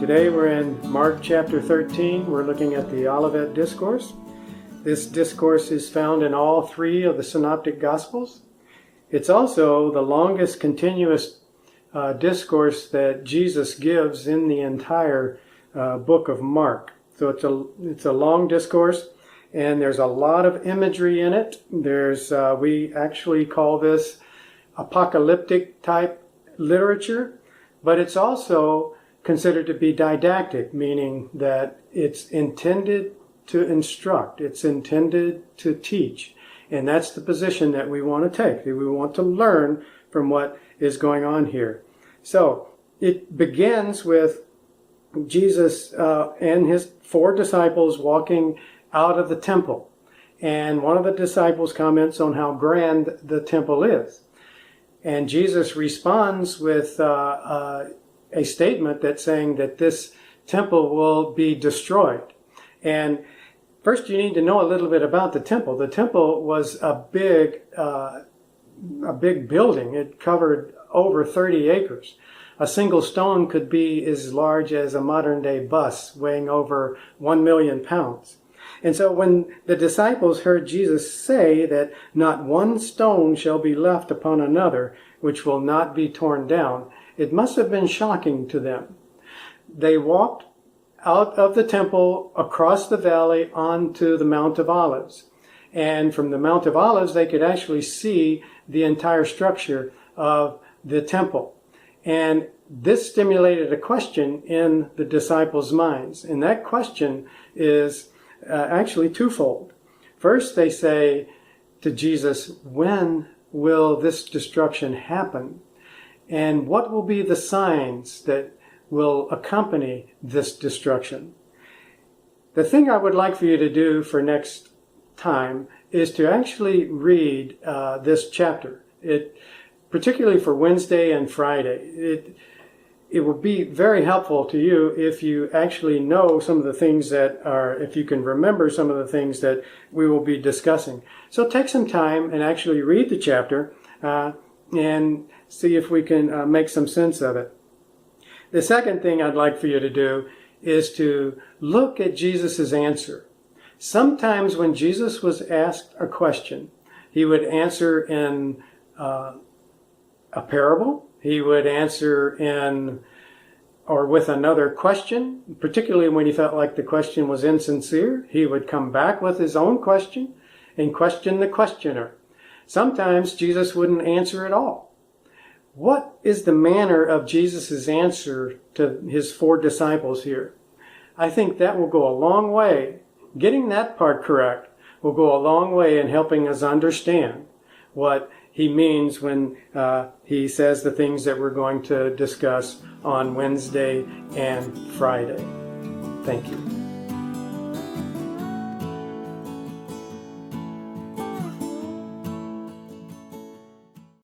Today we're in Mark chapter 13. We're looking at the Olivet Discourse. This discourse is found in all three of the Synoptic Gospels. It's also the longest continuous discourse that Jesus gives in the entire book of Mark. So it's a long discourse, and there's a lot of imagery in it. We actually call this apocalyptic type literature, but it's also considered to be didactic, meaning that it's intended to instruct, it's intended to teach. And that's the position that we want to take. We want to learn from what is going on here. So it begins with Jesus and his 4 disciples walking out of the temple. And one of the disciples comments on how grand the temple is. And Jesus responds with a statement that's saying that this temple will be destroyed. And first you need to know a little bit about the temple. The temple was a big building. It covered over 30 acres. A single stone could be as large as a modern day bus, weighing over 1 million pounds. And so when the disciples heard Jesus say that not one stone shall be left upon another, which will not be torn down, it must have been shocking to them. They walked out of the temple across the valley onto the Mount of Olives. And from the Mount of Olives, they could actually see the entire structure of the temple. And this stimulated a question in the disciples' minds. And that question is actually twofold. First, they say to Jesus, when will this destruction happen? And what will be the signs that will accompany this destruction? The thing I would like for you to do for next time is to actually read this chapter. Particularly for Wednesday and Friday. It would be very helpful to you if you actually know some of the things if you can remember some of the things that we will be discussing. So take some time and actually read the chapter and see if we can make some sense of it. The second thing I'd like for you to do is to look at Jesus' answer. Sometimes when Jesus was asked a question, he would answer in a parable. He would answer with another question, particularly when he felt like the question was insincere. He would come back with his own question and question the questioner. Sometimes Jesus wouldn't answer at all. What is the manner of Jesus' answer to his 4 disciples here? I think that will go a long way. Getting that part correct will go a long way in helping us understand what he means when he says the things that we're going to discuss on Wednesday and Friday. Thank you.